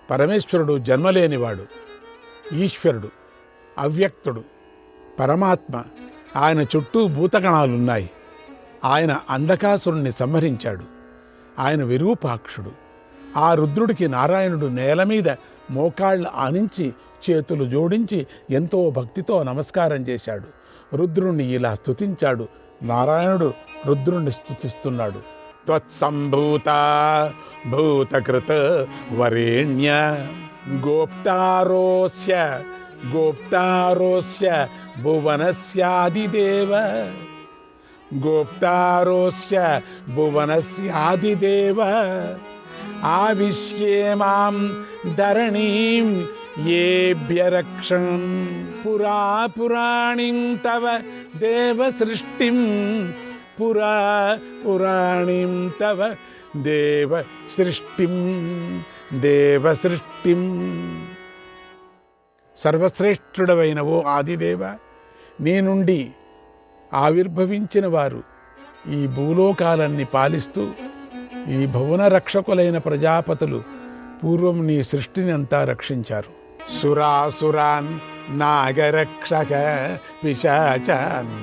పరమేశ్వరుడు జన్మలేనివాడు, ఈశ్వరుడు, అవ్యక్తుడు, పరమాత్మ. ఆయన చుట్టూ భూతగణాలున్నాయి. ఆయన అంధకాసురుణ్ణి సంహరించాడు. ఆయన విరూపాక్షుడు. ఆ రుద్రుడికి నారాయణుడు నేల మీద మోకాళ్ళు ఆనించి చేతులు జోడించి ఎంతో భక్తితో నమస్కారం చేశాడు. రుద్రుణ్ణి ఇలా స్తుతించాడు. నారాయణుడు రుద్రుణ్ణి స్తుతిస్తున్నాడు. త్వత్సంభూత భూతకృత వరేణ్య గోప్తారోస్య, గోప్తారోస్య భువనస్యాదిదేవ, గోప్తారోస్య భువనస్యాదిదేవ, ఆవిశ్యేమాం ధరణీం ఏభ్యరక్షం, పురా పురాణిం తవ దేవ సృష్టిం, పురా పురాణిం తవ దేవ సృష్టిం, దేవ సృష్టిం. సర్వశ్రేష్ఠుడవైన ఓ ఆదిదేవ, నీ నుండి ఆవిర్భవించిన వారు ఈ భూలోకాలన్నీ పాలిస్తూ ఈ భువన రక్షకులైన ప్రజాపతులు పూర్వం నీ సృష్టిని అంతా రక్షించారు. సురాసురాన్ నాగరక్షక పిశాచాన్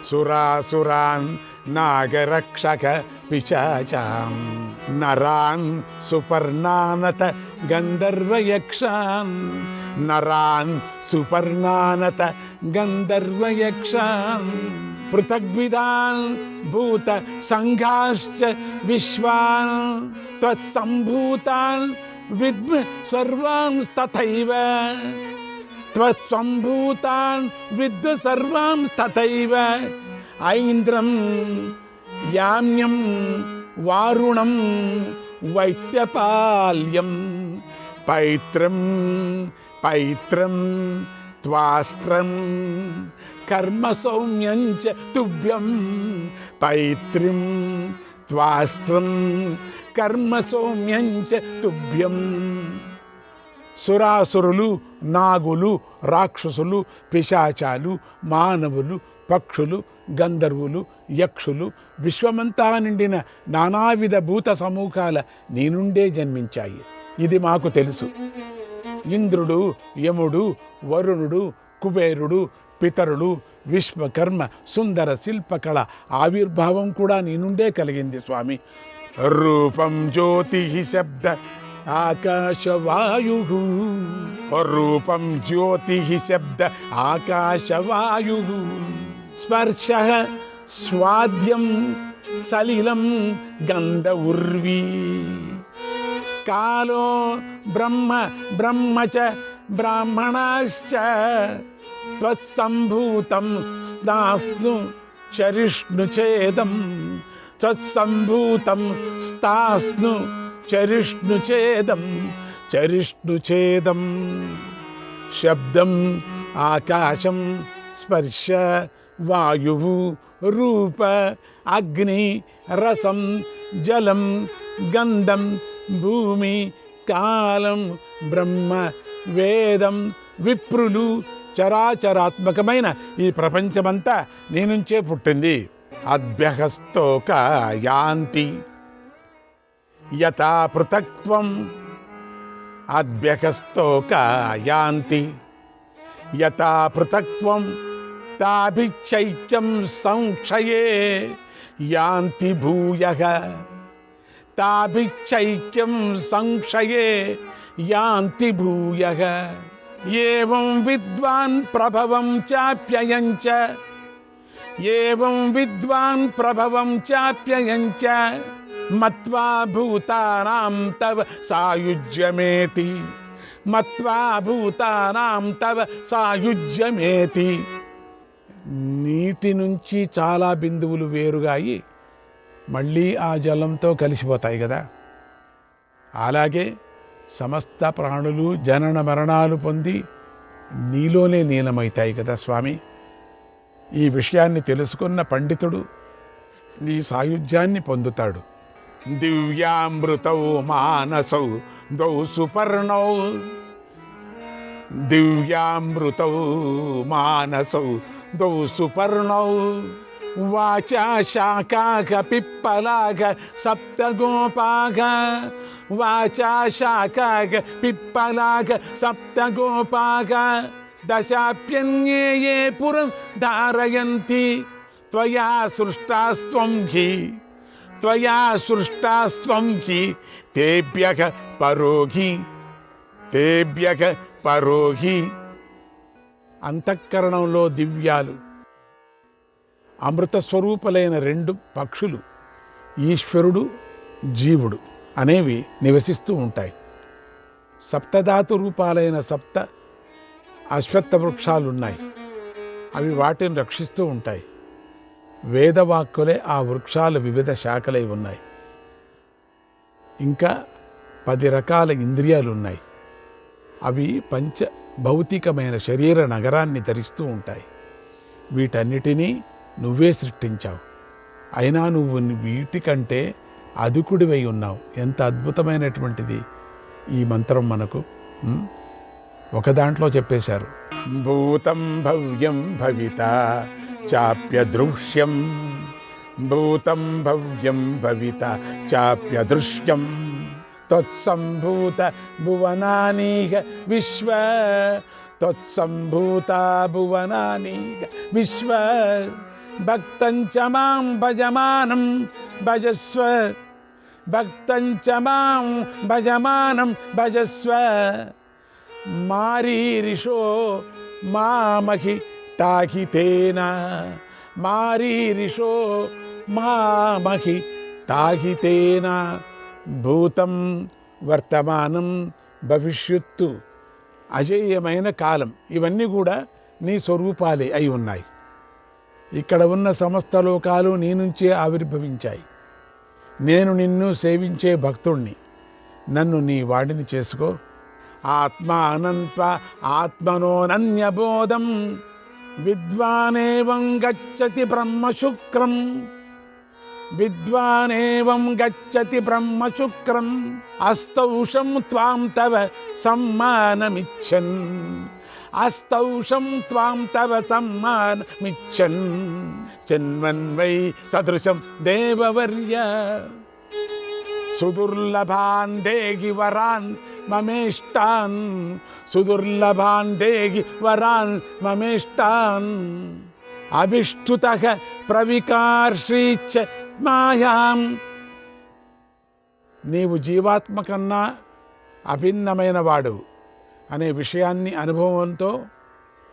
సురాసురాన్ నాగరక్షక పిశాచాన్ నరాన్ సుపర్ణానత గంధర్వయక్షాన్ నరాన్ సుపర్ణానత గంధర్వయక్షాన్ పృథగ్విదాన్ భూత సంఘాశ్చ విశ్వాన్ త్వత్సంభూతాన్ విద్మ సర్వాంస్తథైవ త్వత్సంభూతాన్ విద్వ సర్వాంస్తథైవ ఐంద్రం యామ్యం వారుణం వైత్యపాల్యం పైత్రం పైత్రం త్వాస్త్రం కర్మ సౌమ్యం చ తుభ్యం పైత్రిం త్వాస్త్రం కర్మ సౌమ్యం చ తుభ్యం. సురాసురులు, నాగులు, రాక్షసులు, పిశాచాలు, మానవులు, పక్షులు, గంధర్వులు, యక్షులు, విశ్వమంతా నిండిన నానావిధ భూత సమూహాల నీ నుండే జన్మించాయి. ఇది మాకు తెలుసు. ఇంద్రుడు, యముడు, వరుణుడు, కుబేరుడు, పితరులు, విశ్వకర్మ, సుందర శిల్పకళ ఆవిర్భావం కూడా నీ నుండే కలిగింది స్వామి. రూపం జ్యోతి శబ్ద ఆకాశవాయు రూపం జ్యోతి శబ్ద ఆకాశవాయు స్పర్శ స్వాద్యం సలిలం గంధ ఉర్వీ కాలో బ్రహ్మ బ్రహ్మ చ బ్రాహ్మణాశ్చ త్వత్సంభూతం స్నాస్ను చరిష్ణు ఛేదం త్వత్సంభూతం స్తాస్ను చరిష్ణు ఛేదం చరిష్ణు ఛేదం. శబ్దం ఆకాశం స్పర్శ వాయువు రూప అగ్ని రసం జలం గంధం భూమి కాలం బ్రహ్మ వేదం విప్రులు చరాచరాత్మకమైన ఈ ప్రపంచమంతా నీ నుంచే పుట్టింది. అభ్యహస్తోక యాంతి యథా పృథక్త్వం అభ్యహస్తోక యాంతి యథా పృథక్త్వం తాభిచ్చైక్యం సంక్షయే యాంతి భూయః తాభిచ్చైక్యం సంక్షయే యాంతి భూయః. ఏవం విద్వాన్ ప్రభవం చాప్యయం చ ఏవం విద్వాన్ ప్రభవం చాప్యయం చ మత్వా భూతానాం తవ సాయుజ్యమేతి మత్వా భూతానాం తవ సాయుజ్యమేతి. నీటి నుంచి చాలా బిందువులు వేరుగా అయి మళ్ళీ ఆ జలంతో కలిసిపోతాయి కదా, అలాగే సమస్త ప్రాణులు జనన మరణాలు పొంది నీలోనే లీనమవుతాయి కదా స్వామి. ఈ విషయాన్ని తెలుసుకున్న పండితుడు నీ సాయుధ్యాన్ని పొందుతాడు. దివ్యామృతౌ మానసౌ దౌ సుపర్ణౌ దివ్యామృతౌ మానసౌ దౌ సుపర్ణౌ వాచా శాఖాక పిప్పలాక సప్తగోపాక వాచా శాఖాక పిప్పలాక సప్తగోపాక దశాప్యన్యే ఏ పురం ధారయంతి త్వయా సృష్టాస్త్వం హి త్వయా సృష్టాస్త్వం హి తేభ్యః పరోహి తేభ్యః పరోహి. అంతఃకరణంలో దివ్యాలు అమృత స్వరూపులైన రెండు పక్షులు ఈశ్వరుడు జీవుడు అనేవి నివసిస్తూ ఉంటాయి. సప్తధాతు రూపాలైన సప్త అశ్వత్థ వృక్షాలున్నాయి, అవి వాటిని రక్షిస్తూ ఉంటాయి. వేదవాక్కులే ఆ వృక్షాల వివిధ శాఖలై ఉన్నాయి. ఇంకా 10 రకాల ఇంద్రియాలు ఉన్నాయి, అవి పంచ భౌతికమైన శరీర నగరాన్ని ధరిస్తూ ఉంటాయి. వీటన్నిటినీ నువ్వే సృష్టించావు, అయినా నువ్వు వీటికంటే అదుకుడివై ఉన్నావు. ఎంత అద్భుతమైనటువంటిది ఈ మంత్రం మనకు. ఒక దాంట్లో చెప్పేశారు, భూతం భవ్యం భవిత చాప్యదృశ్యం భూతం భవ్యం భవిత చాప్యదృశ్యం తత్సంభూత భువనానీహ విశ్వ త్వత్సంభూతా భువనాని విశ్వ భక్తం చ మాం భజమానం భజస్వ భక్తం చ మాం భజమానం భజస్వ మారీరిషో మామహి తాహితేన మారీరిషో మామహి తాహితేన భూతం వర్తమానం భవిష్యత్తు అజేయమైన కాలం ఇవన్నీ కూడా నీ స్వరూపాలే అయి ఉన్నాయి. ఇక్కడ ఉన్న సమస్త లోకాలు నీ నుంచే ఆవిర్భవించాయి. నేను నిన్ను సేవించే భక్తుణ్ణి, నన్ను నీ వాడిని చేసుకో. ఆత్మానంత్వ ఆత్మనోనన్యబోధం విద్వానేవం గచ్చతి బ్రహ్మశుక్రం విద్వానేవం గచ్చతి బ్రహ్మశుక్రం అస్తౌషం త్వాం తవ సమ్మానమిచ్చన్ అస్తౌషం త్వాం తవ సమ్మానమిచ్చన్ చన్వన్వై సదృశం దేవవర్య సుదుర్లభాన్ దేహి వరాన్ మమేష్టాన్ సుదుర్లభాన్ దేహి వరాన్ మమేష్టాన్ అభిష్టుతః ప్రవికార్షీచ్చ మాయాం. నీవు జీవాత్మ కన్నా అభిన్నమైన వాడువు అనే విషయాన్ని అనుభవంతో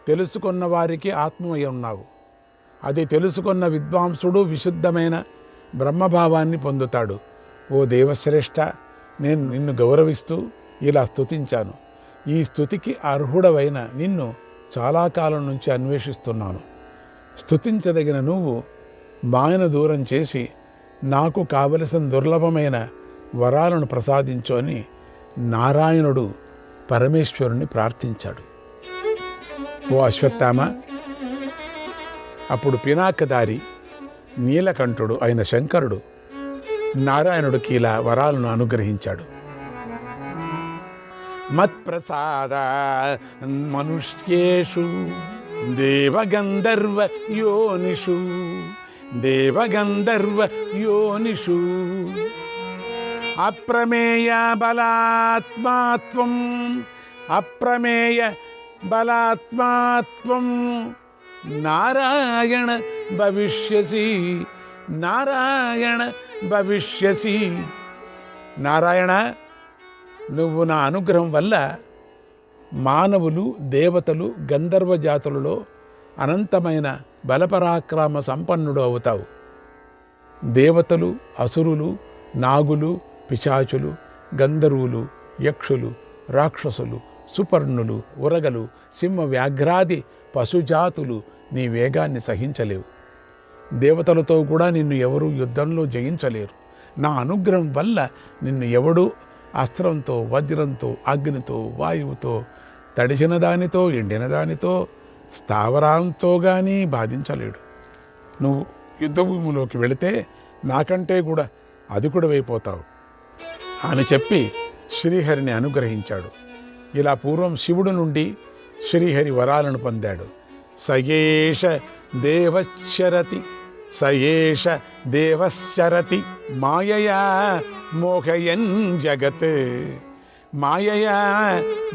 తెలుసుకున్న వారికి ఆత్మమై ఉన్నావు. అది తెలుసుకున్న విద్వాంసుడు విశుద్ధమైన బ్రహ్మభావాన్ని పొందుతాడు. ఓ దేవశ్రేష్ఠ, నేను నిన్ను గౌరవిస్తూ ఇలా స్తుతించాను. ఈ స్తుతికి అర్హుడవైన నిన్ను చాలా కాలం నుంచి అన్వేషిస్తున్నాను. స్తుతించదగిన నువ్వు మాయను దూరం చేసి నాకు కావలసిన దుర్లభమైన వరాలను ప్రసాదించు అని నారాయణుడు పరమేశ్వరుని ప్రార్థించాడు. ఓ అశ్వత్థామ, అప్పుడు పినాకదారి నీలకంఠుడు అయిన శంకరుడు నారాయణుడికి ఇలా వరాలను అనుగ్రహించాడు. మత్ప్రసాద మనుష్యేషు దేవగంధర్వ యోనిషు దేవగంధర్వ యోనిషు అప్రమేయ బలాత్మాత్వం అప్రమేయ బలాత్మాత్వం నారాయణ భవిష్యసి నారాయణ భవిష్యసి. నారాయణ, నువ్వు నా అనుగ్రహం వల్ల మానవులు, దేవతలు, గంధర్వ జాతులలో అనంతమైన బలపరాక్రమ సంపన్నుడు అవుతావు. దేవతలు, అసురులు, నాగులు, పిశాచులు, గంధర్వులు, యక్షులు, రాక్షసులు, సుపర్ణులు, ఉరగలు, సింహ వ్యాఘ్రాది పశుజాతులు నీ వేగాన్ని సహించలేవు. దేవతలతో కూడా నిన్ను ఎవరూ యుద్ధంలో జయించలేరు. నా అనుగ్రహం వల్ల నిన్ను ఎవడూ అస్త్రంతో, వజ్రంతో, అగ్నితో, వాయువుతో, తడిసిన దానితో, ఎండిన దానితో, స్థావరాంతో కానీ బాధించలేడు. నువ్వు యుద్ధభూమిలోకి వెళితే నాకంటే కూడా అధికుడవైపోతావు అని చెప్పి శ్రీహరిని అనుగ్రహించాడు. ఇలా పూర్వం శివుడు నుండి శ్రీహరి వరాలను పొందాడు. సయేష దేవశ్చరతి సయేష దేవశ్చరతి మాయయా మోహయన్ జగత్ మాయయా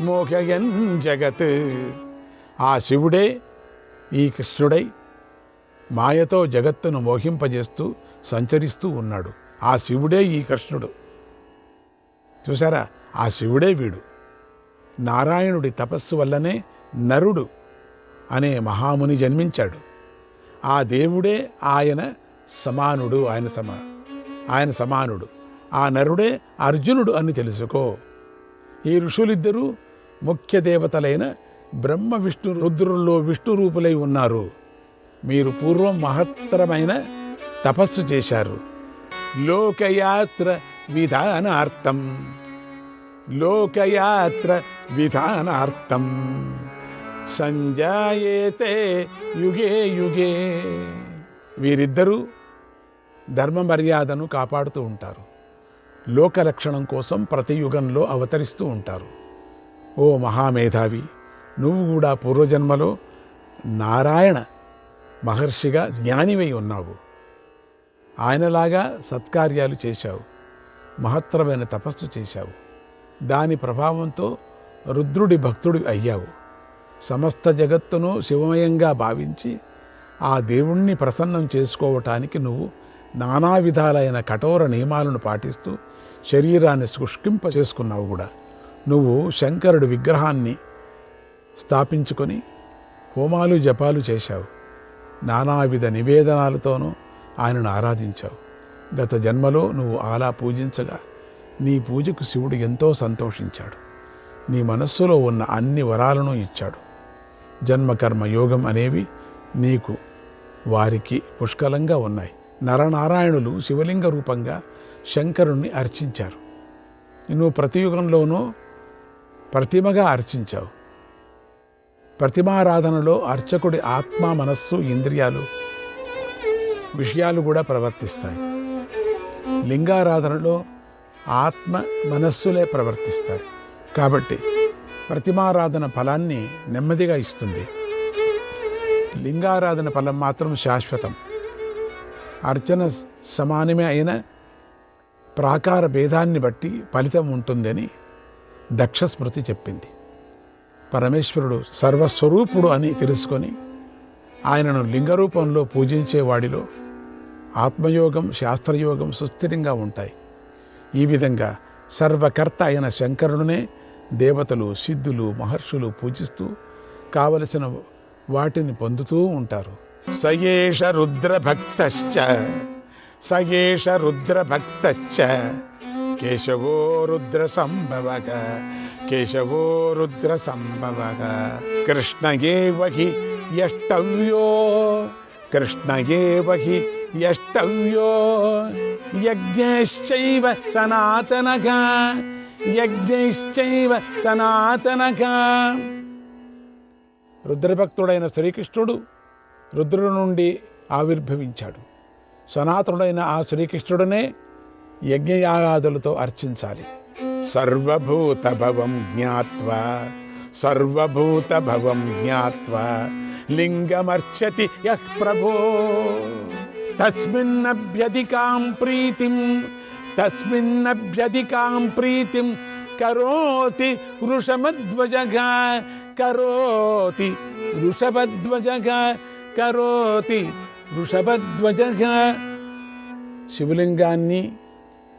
మోహయన్ జగత్. ఆ శివుడే ఈ కృష్ణుడై మాయతో జగత్తును మోహింపజేస్తూ సంచరిస్తూ ఉన్నాడు. ఆ శివుడే ఈ కృష్ణుడు. చూసారా, ఆ శివుడే వీడు. నారాయణుడి తపస్సు వల్లనే నరుడు అనే మహాముని జన్మించాడు. ఆ దేవుడే ఆయన సమానుడు. ఆయన సమానుడు. ఆ నరుడే అర్జునుడు అని తెలుసుకో. ఈ ఋషులిద్దరూ ముఖ్య దేవతలైన బ్రహ్మ విష్ణు రుద్రుల్లో విష్ణు రూపులై ఉన్నారు. మీరు పూర్వం మహత్తరమైన తపస్సు చేశారు. లోకయాత్ర విధానార్థం లోకయాత్ర విధానార్థం సంజాయేతే యుగే యుగే. వీరిద్దరూ ధర్మ మర్యాదను కాపాడుతూ ఉంటారు. లోకరక్షణం కోసం ప్రతి యుగంలో అవతరిస్తూ ఉంటారు. ఓ మహామేధావి, నువ్వు కూడా పూర్వజన్మలో నారాయణ మహర్షిగా జ్ఞానివై ఉన్నావు. ఆయనలాగా సత్కార్యాలు చేశావు, మహత్తరమైన తపస్సు చేశావు. దాని ప్రభావంతో రుద్రుడి భక్తుడి అయ్యావు. సమస్త జగత్తును శివమయంగా భావించి ఆ దేవుణ్ణి ప్రసన్నం చేసుకోవటానికి నువ్వు నానా విధాలైన కఠోర నియమాలను పాటిస్తూ శరీరాన్ని శుష్కింప చేసుకున్నావు కూడా. నువ్వు శంకరుడి విగ్రహాన్ని స్థాపించుకొని హోమాలు జపాలు చేశావు. నానావిధ నివేదనాలతోనూ ఆయనను ఆరాధించావు. గత జన్మలో నువ్వు అలా పూజించగా నీ పూజకు శివుడు ఎంతో సంతోషించాడు. నీ మనస్సులో ఉన్న అన్ని వరాలను ఇచ్చాడు. జన్మకర్మ యోగం అనేవి నీకు వారికి పుష్కలంగా ఉన్నాయి. నరనారాయణులు శివలింగ రూపంగా శంకరుణ్ణి అర్చించారు. నువ్వు ప్రతి యుగంలోనూ ప్రతిమగా అర్చించావు. ప్రతిమారాధనలో అర్చకుడి ఆత్మ, మనస్సు, ఇంద్రియాలు, విషయాలు కూడా ప్రవర్తిస్తాయి. లింగారాధనలో ఆత్మ, మనస్సులే ప్రవర్తిస్తాయి. కాబట్టి ప్రతిమారాధన ఫలాన్ని నెమ్మదిగా ఇస్తుంది. లింగారాధన ఫలం మాత్రం శాశ్వతం. అర్చన సమానమే అయిన ప్రాకార భేదాన్ని బట్టి ఫలితం ఉంటుందని దక్షస్మృతి చెప్పింది. పరమేశ్వరుడు సర్వస్వరూపుడు అని తెలుసుకొని ఆయనను లింగరూపంలో పూజించేవాడిలో ఆత్మయోగం, శాస్త్రయోగం సుస్థిరంగా ఉంటాయి. ఈ విధంగా సర్వకర్త అయిన శంకరుడునే దేవతలు, సిద్ధులు, మహర్షులు పూజిస్తూ కావలసిన వాటిని పొందుతూ ఉంటారు. సయేష రుద్రభక్తశ్చ సయేష రుద్రభక్తశ్చ కేశవో రుద్ర సంభవక కేశవో రుద్ర సంభవక కృష్ణయేవ హి యష్టవ్యో కృష్ణయేవ హి యష్టవ్యో యజ్ఞశ్చైవ సనాతనః యజ్ఞశ్చైవ సనాతనః. రుద్రభక్తుడైన శ్రీకృష్ణుడు రుద్రుడి నుండి ఆవిర్భవించాడు. సనాతనుడైన ఆ శ్రీకృష్ణుడనే యజ్ఞయాగాదులతో అర్చించాలి. సర్వభూత భవం జ్ఞాత్వా సర్వభూత భవం జ్ఞాత్వా లింగమర్చతి యః ప్రభో తస్మిన్నభ్యధికాం ప్రీతిం కరోతి వృషభధ్వజః కరోతి వృషభధ్వజః కరోతి వృషభధ్వజః. శివలింగాన్ని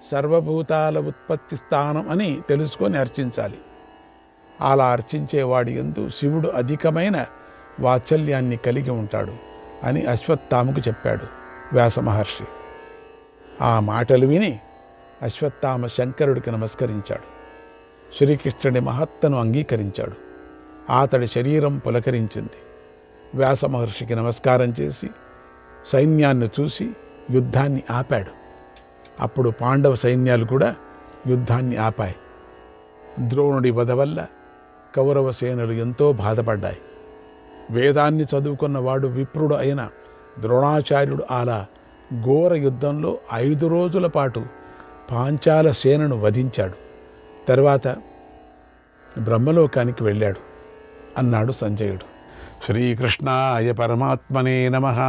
సర్వభూతాల ఉత్పత్తి స్థానం అని తెలుసుకొని అర్చించాలి. అలా అర్చించేవాడి యందు శివుడు అధికమైన వాత్సల్యాన్ని కలిగి ఉంటాడు అని అశ్వత్థామకు చెప్పాడు వ్యాస మహర్షి. ఆ మాటలు విని అశ్వత్థామ శంకరుడికి నమస్కరించాడు. శ్రీకృష్ణుడి మహత్తను అంగీకరించాడు. అతడి శరీరం పులకరించింది. వ్యాస మహర్షికి నమస్కారం చేసి సైన్యాన్ని చూసి యుద్ధాన్ని ఆపాడు. అప్పుడు పాండవ సైన్యాలు కూడా యుద్ధాన్ని ఆపాయి. ద్రోణుడి వధ వల్ల కౌరవ సేనలు ఎంతో బాధపడ్డాయి. వేదాన్ని చదువుకున్నవాడు విప్రుడు అయిన ద్రోణాచార్యుడు అలా ఘోర యుద్ధంలో 5 రోజుల పాటు పాంచాల సేనను వధించాడు. తర్వాత బ్రహ్మలోకానికి వెళ్ళాడు అన్నాడు సంజయుడు. శ్రీకృష్ణాయ పరమాత్మనే నమః.